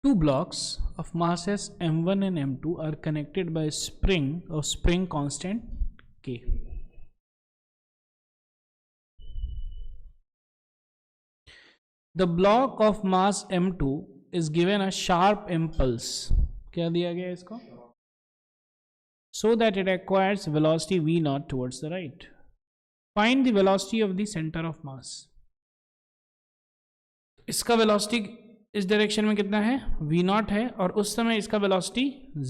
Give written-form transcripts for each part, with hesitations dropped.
Two blocks of masses m1 and m2 are connected by a spring of spring constant k. The block of mass m2 is given a sharp impulse. क्या दिया गया इसको? So that it acquires velocity v naught towards the right. Find the velocity of the center of mass. इसका velocity इस direction में कितना है? v not है, और उस समय इसका वेलोसिटी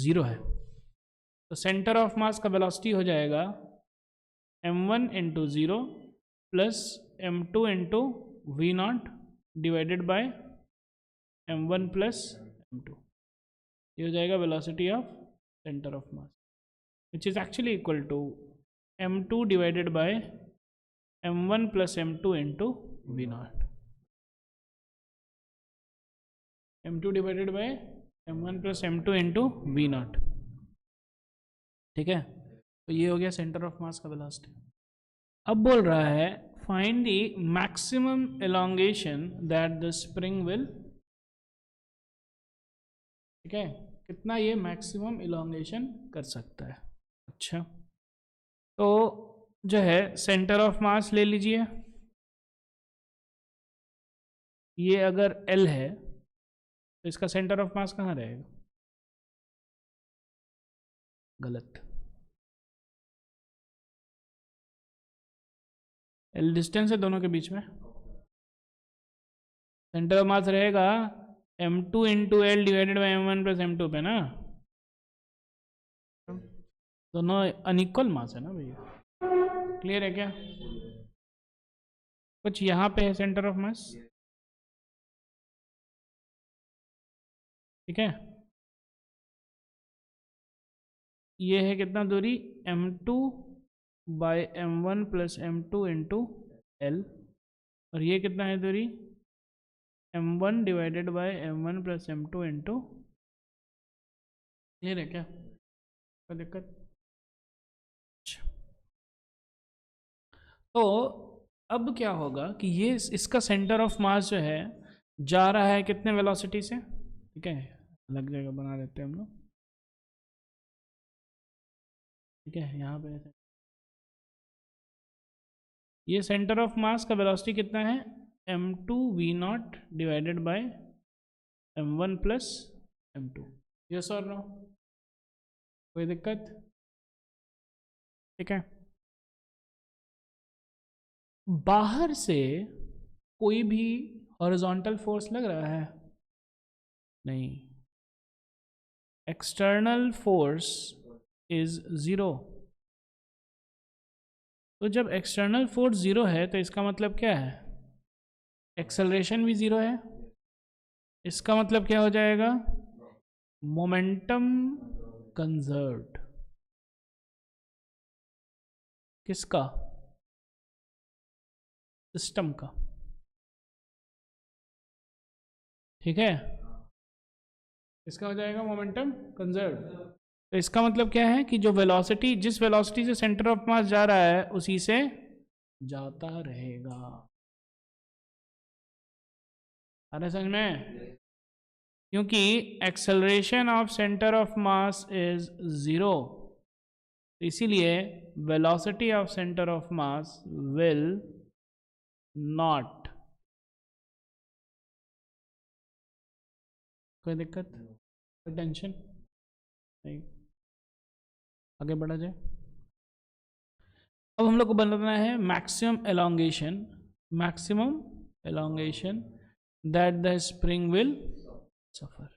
0 है. तो सेंटर ऑफ मास का वेलोसिटी हो जाएगा m1 into 0 plus m2 into we naught divided by m1 plus m2. ये हो जाएगा velocity of centre of mass, which is actually equal to m2 divided by m1 plus m2 into we naught. m2 divided by m1 plus m2 into we naught. ठीक है, तो ये हो गया centre of मास का वेलोसिटी. अब बोल रहा है find the maximum elongation that the spring will. ठीक है, कितना ये मैक्सिमम एलोंगेशन कर सकता है. अच्छा, तो जो है सेंटर ऑफ मास ले लीजिए. ये अगर L है तो इसका सेंटर ऑफ मास कहाँ रहेगा? गलत. L डिस्टेंस है दोनों के बीच में. सेंटर ऑफ मास रहेगा m2 into L divided by m1 plus m2 पे ना. दोनों अनइक्वल मास है ना भैया. क्लियर है क्या? कुछ यहाँ पे है सेंटर ऑफ मास. ठीक है, ये है कितना दूरी? m2 bye m1 plus m2 into L, और ये कितना है दूरी? m1 divided by m1 plus m2 into. Clear है क्या? कोई दिक्कत? तो अब क्या होगा कि ये इसका सेंटर ऑफ मास जो है जा रहा है कितने वेलोसिटी से? ठीक है, अलग जगह बना लेते हैं हम लोग. ठीक है, यहाँ पे ये सेंटर ऑफ मास का वेलोसिटी कितना है? m2 v not divided by m1 plus m2. Yes और नो? कोई दिक्कत? ठीक है, बाहर से कोई भी हॉरिजॉन्टल फोर्स लग रहा है? नहीं. External force is 0. तो जब एक्सटर्नल फोर्स 0 है तो इसका मतलब क्या है? एक्सेलरेशन भी 0 है. इसका मतलब क्या हो जाएगा? Momentum conserved. किसका? सिस्टम का. ठीक है, इसका हो जाएगा मोमेंटम कंजर्व. तो इसका मतलब क्या है कि जो वेलोसिटी, जिस वेलोसिटी से सेंटर ऑफ मास जा रहा है उसी से जाता रहेगा. अरे समझ में? क्योंकि acceleration of centre of mass is 0, इसीलिए velocity of centre of mass will not. कोई दिक्कत? कोई टेंशन नहीं. आगे बढ़ा जाए. अब हम लोग को बनाना है maximum elongation. Maximum elongation that the spring will suffer.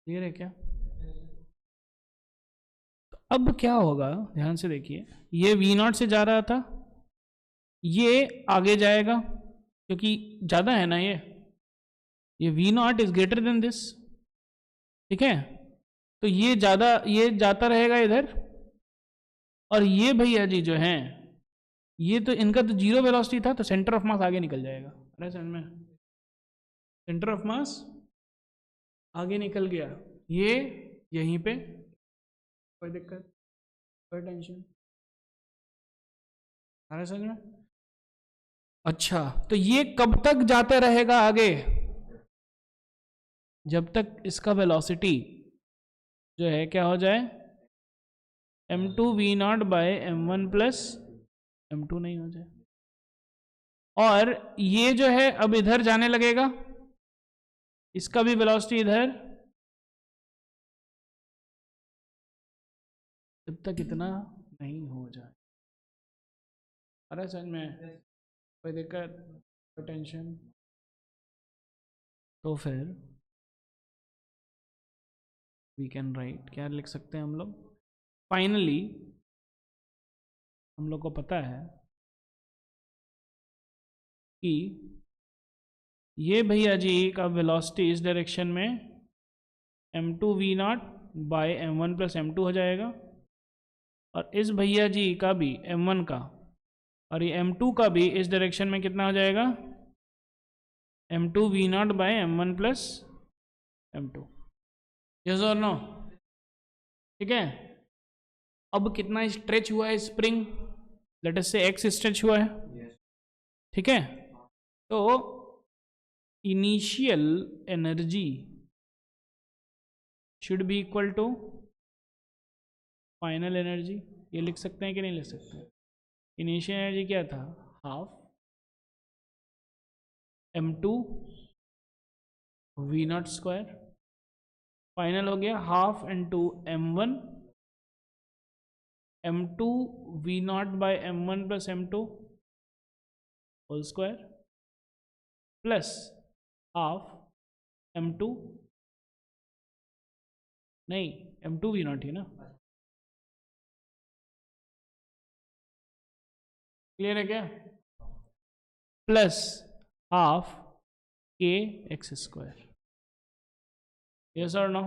Clear है क्या? तो अब क्या होगा, ध्यान से देखिए. ये v नॉट से जा रहा था, ये आगे जाएगा क्योंकि ज़्यादा है ना. ये v not is greater than this. ठीक है, तो ये ज़्यादा, ये जाता रहेगा इधर, और ये भैया जी जो हैं, ये तो इनका तो 0 वेलोसिटी था, तो सेंटर ऑफ मास आगे निकल जाएगा. अरे समझ में? सेंटर ऑफ मास आगे निकल गया, ये यहीं पे. कोई दिक्कत? कोई टेंशन? अरे समझ में? अच्छा, तो ये कब तक जाता रहेगा आगे? जब तक इसका वेलोसिटी जो है क्या हो जाए, m2v0 by m1 plus m2 नहीं हो जाए। और ये जो है अब इधर जाने लगेगा, इसका भी वेलोसिटी इधर, जब तक इतना नहीं हो जाए। अरे समझ में कोई दिक्कत, टेंशन? तो फिर वी कैन राइट, क्या लिख सकते हैं हम लोग, फाइनली हम लोग को पता है कि ये भैया जी का वेलोसिटी इस डायरेक्शन में m2v0 by m1 plus m2 हो जाएगा, और इस भैया जी का भी m1 का और ये m2 का भी इस डायरेक्शन में कितना हो जाएगा, m2v0 by m1 plus m2। Yes और नो? ठीक है। अब कितना स्ट्रेच हुआ है स्प्रिंग, लेट अस से x स्ट्रेच हुआ है, ठीक है। तो initial energy should be equal to final energy, ये लिख सकते हैं कि नहीं लिख सकते? इनिशियल एनर्जी क्या था, half m2 v0 square, final हो गया half into m1 m2 v0 by m1 plus m2 whole square plus half m2, नहीं m2 v0 ही ना, क्लियर है क्या, plus half k x square. Yes और no?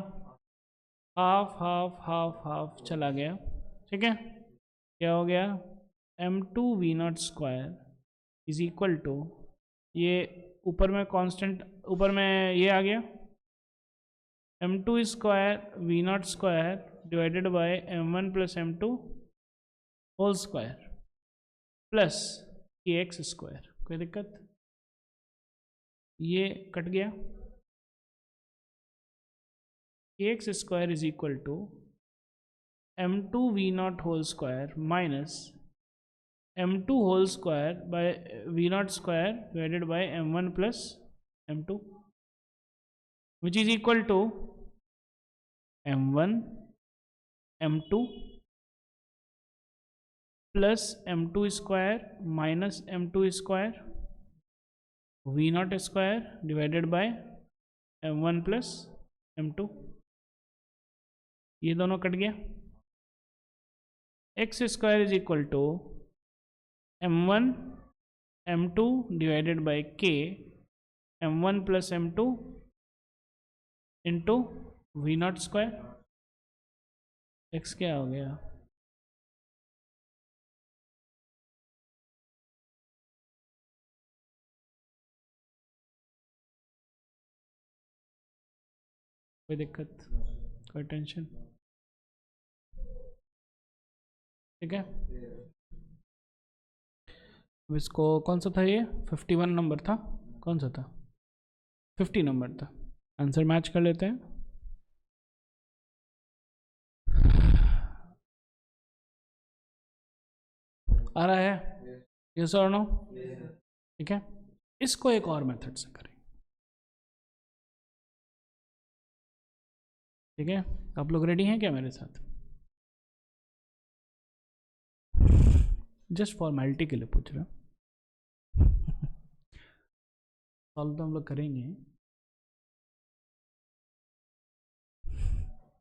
Half half half half चला गया, ठीक है। क्या हो गया, m2v0 square is equal to, ये ऊपर में कांस्टेंट, ऊपर में ये आ गया m2 square v0 square divided by m1 plus m2 whole square plus k x square. कोई दिक्कत? ये कट गया, k x square is equal to m2v0 whole square minus m2 whole square by v0 square divided by m1 plus m2 which is equal to m1 m2 plus m2 square minus m2 square v0 square divided by m1 plus m2, ये दोनों cut गया। X square is equal to m1 m2 divided by k m1 plus m2 into v0 square, x क्या हो गया, कोई दिक्कत, कोई tension? ठीक है। अब इसको कौन सा था, ये 51 नंबर था, कौन सा था, 50 नंबर था। आंसर मैच कर लेते हैं। आ रहा है, यस और नो? ठीक है, इसको एक और मेथड से करें, ठीक है। आप लोग रेडी हैं क्या मेरे साथ? जस्ट फॉर्मेलिटी के लिए पूछ रहा हूँ, सॉल्व तो हम लोग करेंगे,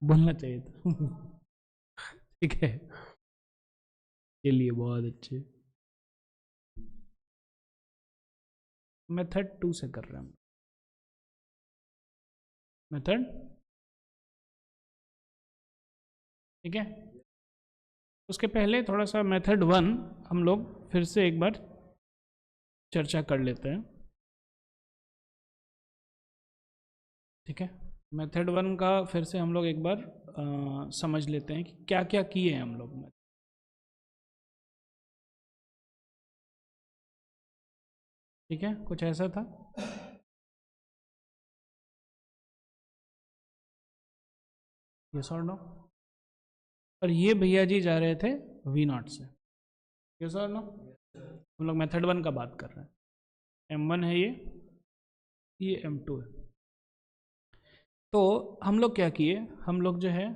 बोलना चाहिए था। ठीक है, चलिए बहुत अच्छे। मेथड 2 से कर रहे हैं, मेथड, ठीक है। उसके पहले थोड़ा सा मेथड 1 हम लोग फिर से एक बार चर्चा कर लेते हैं, ठीक है। मेथड 1 का फिर से हम लोग एक बार समझ लेते हैं कि क्या क्या किए हैं हम लोग। ठीक है, कुछ ऐसा था। यस और नो। और ये भैया जी जा रहे थे V0 से, यस और नो। हम लोग मेथड 1 का बात कर रहे हैं। M1 है ये M2 है। तो हम लोग क्या किए, हम लोग जो है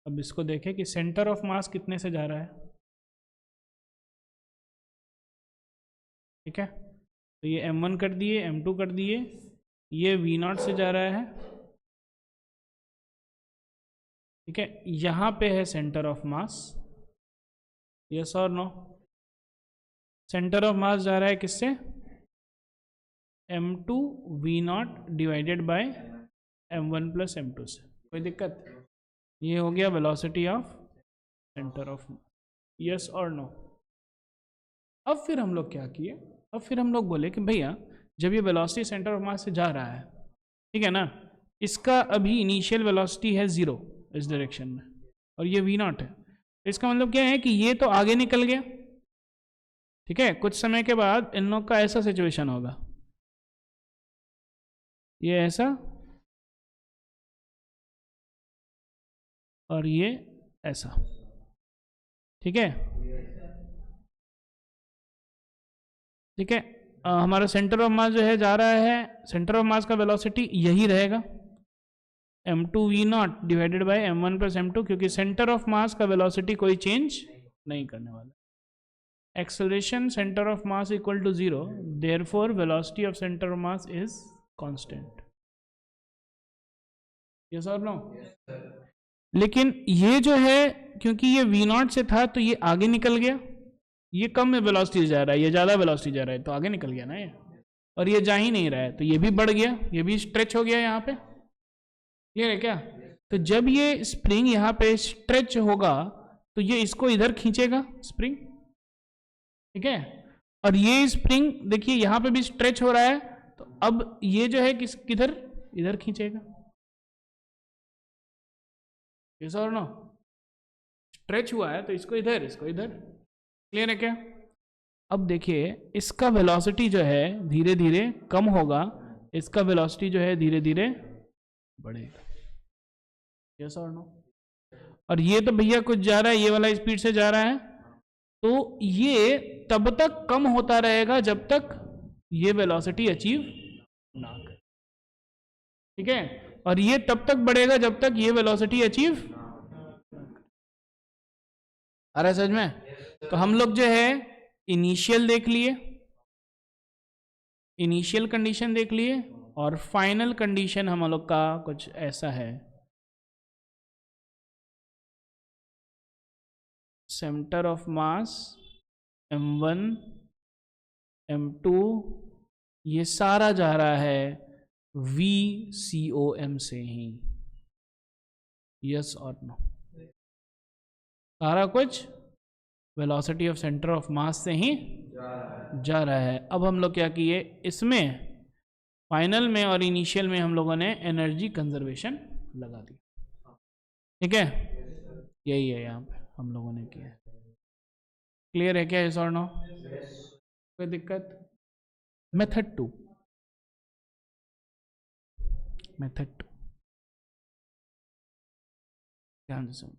अब इसको देखें कि सेंटर ऑफ मास कितने से जा रहा है, ठीक है। तो ये M1 कर दिए, M2 कर दिए, ये V0 से जा रहा है, ठीक है। यहाँ पे है सेंटर ऑफ मास, यस और नो। सेंटर ऑफ मास जा रहा है किससे, M2 V0 divided by M1 plus M2 से। कोई दिक्कत, ये हो गया velocity of centre of, yes और नो। अब फिर हम लोग क्या किए, अब फिर हम लोग बोले कि भैया जब ये वेलोसिटी सेंटर ऑफ मास से जा रहा है, ठीक है ना, इसका अभी इनिशियल वेलोसिटी है 0 इस डायरेक्शन में, और ये V0 है। तो इसका मतलब क्या है कि ये तो आगे निकल गया, ठीक है। कुछ समय के बाद इन लोग का ऐसा सिचुएशन होगा, ये ऐसा और ये ऐसा, ठीक है, ठीक है। हमारा सेंटर ऑफ मास जो है जा रहा है, सेंटर ऑफ मास का वेलोसिटी यही रहेगा M2 V0 divided by M1 plus M2, क्योंकि सेंटर ऑफ मास का वेलोसिटी कोई चेंज नहीं करने वाला। Acceleration centre of mass equal to 0, therefore velocity of centre of mass is constant, yes और नो। लेकिन ये जो है, क्योंकि ये V0 से था तो ये आगे निकल गया, ये कम में वेलोसिटी जा रहा है, ये ज़्यादा वेलोसिटी जा रहा है, तो आगे निकल गया ना ये, और ये जा ही नहीं रहा है, तो ये भी बढ़ गया, ये भी स्ट्रेच हो गया यहाँ पे, ये है क्या। तो जब ये स्प्रिंग यहाँ पे स्ट्रेच होगा तो ये इसको इधर खींचेगा स्प्रिंग, ठीक है। और ये स्प्रिंग देखिए यहाँ पे भी स्ट्रेच हो रहा है, तो अब ये जो है किधर, इधर खींचेगा, यस और नो। स्ट्रेच हुआ है तो इसको इधर, इसको इधर, क्लियर है क्या। अब देखिए इसका वेलोसिटी जो है धीरे धीरे कम होगा, इसका वेलोसिटी जो है धीरे धीरे बढ़ेगा, यस और नो। और ये तो भैया कुछ जा रहा है, ये वाला स्पीड से जा रहा है, तो ये तब तक कम होता रहेगा जब तक ये वेलोसिटी अचीव ना करे, ठीक है। और ये तब तक बढ़ेगा जब तक ये वेलोसिटी अचीव, आ रहा है समझ में। तो हम लोग जो है इनिशियल देख लिए, इनिशियल कंडीशन देख लिए, और फाइनल कंडीशन हम लोग का कुछ ऐसा है, centre of mass M1 M2 ये सारा जा रहा है VCOM से ही, यस और नो। सारा कुछ वेलोसिटी ऑफ सेंटर ऑफ मास से ही जा रहा है। अब हम लोग क्या किए, इसमें फाइनल में और इनिशियल में हम लोगों ने एनर्जी कंजर्वेशन लगा दी, ठीक है। यही है यहाँ पे हम लोगों ने किया, क्लियर है क्या, यस और नो। कोई दिक्कत। मेथड 2, मेथड 2 ध्यान से समझ।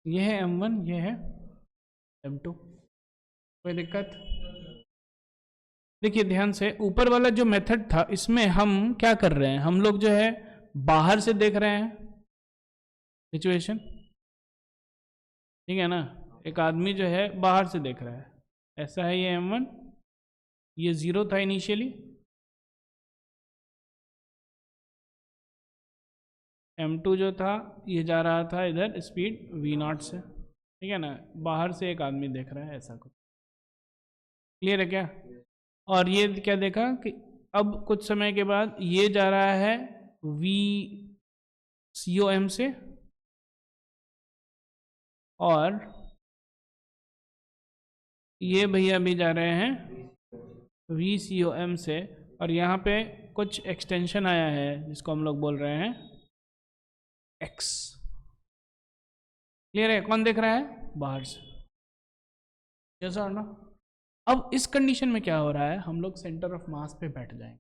ये है M1, ये है M2, कोई दिक्कत। देखिए ध्यान से, ऊपर वाला जो मेथड था इसमें हम क्या कर रहे हैं, हम लोग जो है बाहर से देख रहे हैं सिचुएशन, ठीक है ना। एक आदमी जो है बाहर से देख रहा है, ऐसा है ये M1, ये 0 था इनिशियली, M2 जो था ये जा रहा था इधर स्पीड V0 से, ठीक है ना। बाहर से एक आदमी देख रहा है, ऐसा कुछ, क्लियर है क्या। और ये क्या देखा कि अब कुछ समय के बाद ये जा रहा है VCOM से, और ये भैया भी जा रहे हैं VCOM से, और यहाँ पे कुछ एक्सटेंशन आया है जिसको हम लोग बोल रहे हैं X, क्लियर है। कौन देख रहा है, बाहर से, यस और नो। अब इस कंडीशन में क्या हो रहा है, हम लोग सेंटर ऑफ मास पे बैठ जाएंगे।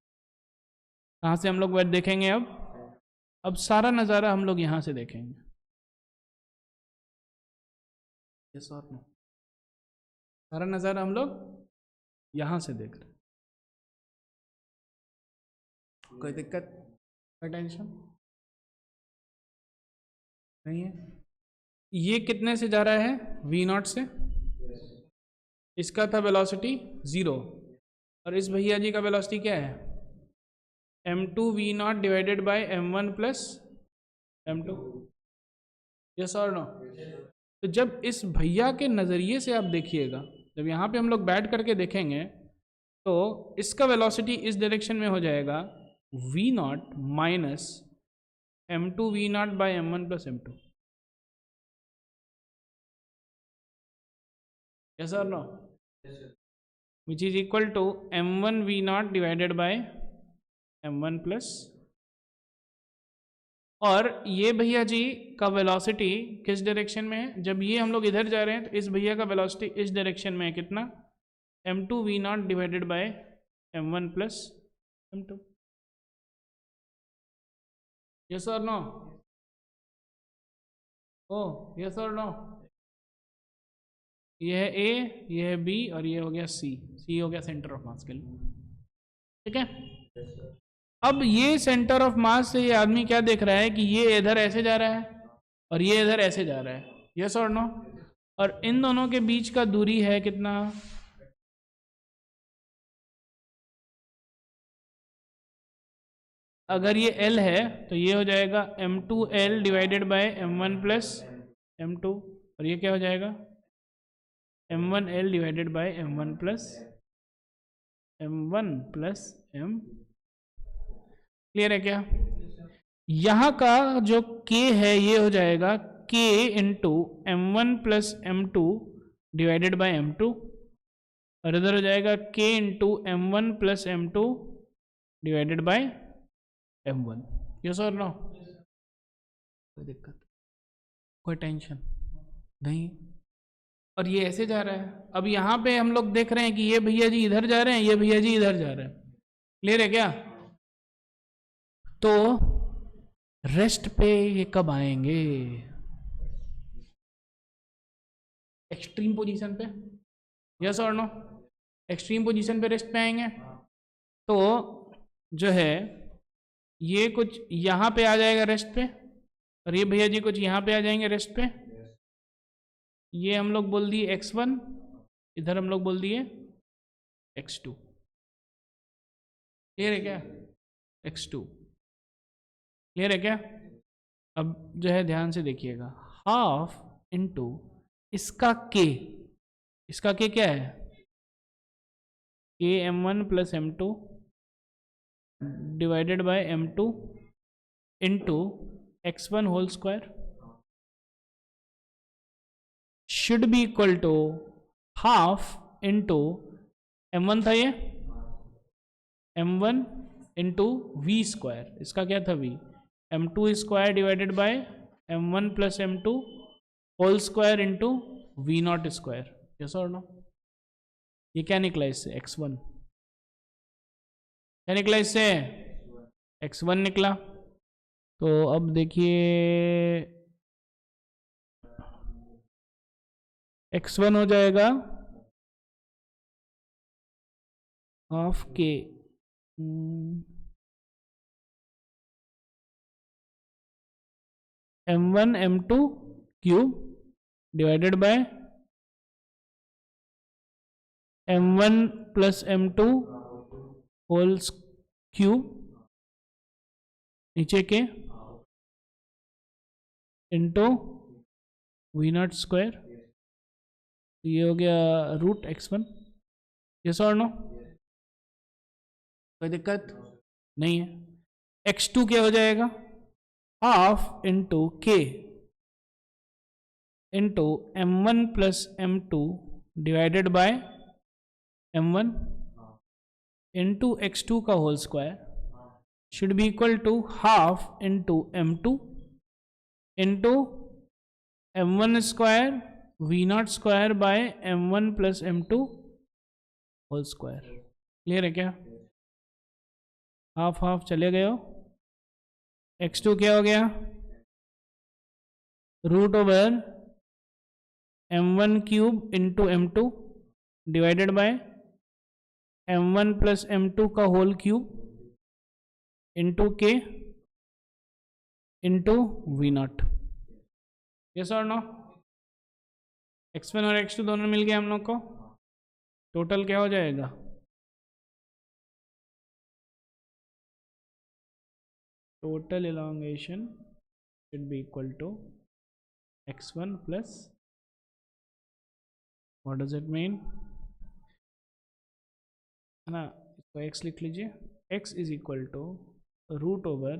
कहाँ से हम लोग बैठ देखेंगे? अब सारा नज़ारा हम लोग यहाँ से देखेंगे। यस और नो, सारा नज़ारा हम लोग यहाँ से देख रहे हैं। कोई दिक्कत, कोई टेंशन नहीं है। ये कितने से जा रहा है? v0 से। इसका था वेलोसिटी 0, और इस भैया जी का वेलोसिटी क्या है? m2 v0 divided by m1 plus m2। Yes और नो। तो जब इस भैया के नज़रिए से आप देखिएगा, जब यहाँ पे हम लोग बैठ करके देखेंगे, तो इसका वेलोसिटी इस डायरेक्शन में हो जाएगा v0 minus m2 v0 by m1 plus m2। Yes और no, which is equal to m1 v0 divided by m1 plus, और ये भैया जी का वेलोसिटी किस डायरेक्शन में है? जब ये हम लोग इधर जा रहे हैं तो इस भैया का वेलोसिटी इस डायरेक्शन में है, कितना? m2 v0 divided by m1 plus m2। Yes और नो? ओ यस और नो। ये है ए, ये है बी, और ये हो गया सी। सी हो गया सेंटर ऑफ मास के लिए, ठीक है। अब ये सेंटर ऑफ मास से ये आदमी क्या देख रहा है कि ये इधर ऐसे जा रहा है और ये इधर ऐसे जा रहा है। यस और नो? और इन दोनों के बीच का दूरी है कितना? अगर ये L है तो ये हो जाएगा m2L divided by m1 plus m2, और ये क्या हो जाएगा? m1L divided by m1 plus m। Clear है क्या? यहाँ का जो k है ये हो जाएगा k into m1 plus m2 divided by m2, और इधर हो जाएगा k into m1 plus m2 divided by m1। Yes और नो? कोई दिक्कत, कोई टेंशन नहीं। और ये ऐसे जा रहा है। अब यहाँ पे हम लोग देख रहे हैं कि ये भैया जी इधर जा रहे हैं, ये भैया जी इधर जा रहे हैं। क्लियर है क्या? तो रेस्ट पे ये कब आएंगे? एक्सट्रीम पोजीशन पे। यस और नो? एक्सट्रीम पोजीशन पे रेस्ट पे आएंगे तो जो है ये कुछ यहाँ पे आ जाएगा रेस्ट पे, और ये भैया जी कुछ यहाँ पे आ जाएंगे रेस्ट पे। ये हम लोग बोल दिए x1, इधर हम लोग बोल दिए x2। क्लियर है क्या? x2 क्लियर है क्या? अब जो है ध्यान से देखिएगा, हाफ इंटू इसका k, इसका k क्या है? k m1 plus m2 divided by m2 into x1 whole square should be equal to half into m1 था ये, m1 इंटू वी स्क्वायर, इसका क्या था v, m2 square divided by m1 plus m2 whole square into v0 square. Yes और no? ये क्या निकला इससे? x1। क्या निकला इससे? x1 निकला। तो अब देखिए x1 हो जाएगा half k m1 m2 cube divided by m1 plus m2 whole cube नीचे के इंटू v0 स्क्वायर। ये हो गया रूट x1। यस और नो? कोई दिक्कत नहीं है। x2 क्या हो जाएगा? Half into k into m1 plus m2 divided by m1 into x2 का whole square should be equal to half into m2 into m1 square v naught square by M one plus M two whole square. Clear है क्या? Half half चले गए हो। x2 क्या हो गया? Root over M one cube into M two divided by M one plus M two का whole cube into k into we naught. Yes और नो? x1 और x2 दोनों मिल गए हम लोग को। टोटल क्या हो जाएगा? Total elongation should be equal to x1 plus, what does it mean, है ना? इसको x लिख लीजिए। x is equal to root over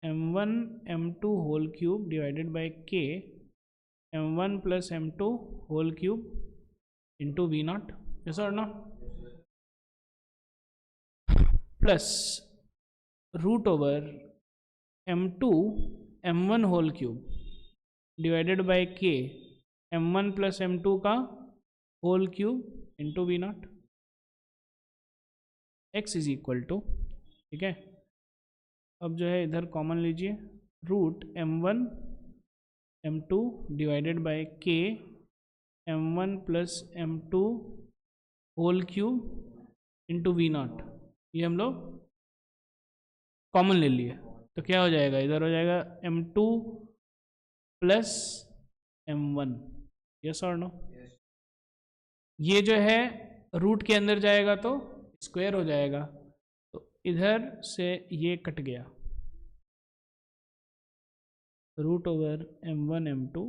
m1 m2 whole cube divided by k m1 plus m2 whole cube into we naught. Yes और no? Plus root over m2 m1 whole cube divided by k m1 plus m2 का whole cube into we naught. x is equal to, ठीक है, अब जो है इधर common लीजिए, root m1 m2 divided by k m1 plus m2 whole cube into we naught. ये हम लोग कॉमन ले लिए तो क्या हो जाएगा? इधर हो जाएगा m2 प्लस m1। यस और नो? ये जो है रूट के अंदर जाएगा तो स्क्वायर हो जाएगा, तो इधर से ये कट गया। Root over m1 m2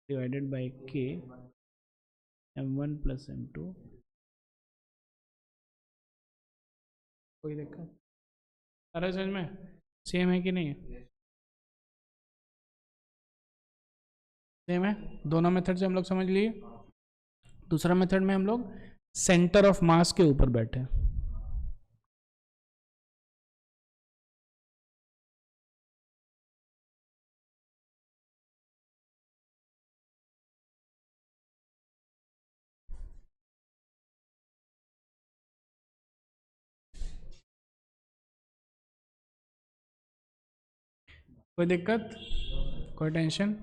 divided by k m1 plus m2। कोई दिक्कत? अरे समझ में सेम है कि नहीं? सेम है। दोनों मेथड से हम लोग समझ लिए। दूसरा मेथड में हम लोग सेंटर ऑफ मास के ऊपर बैठे। कोई दिक्कत? कोई टेंशन?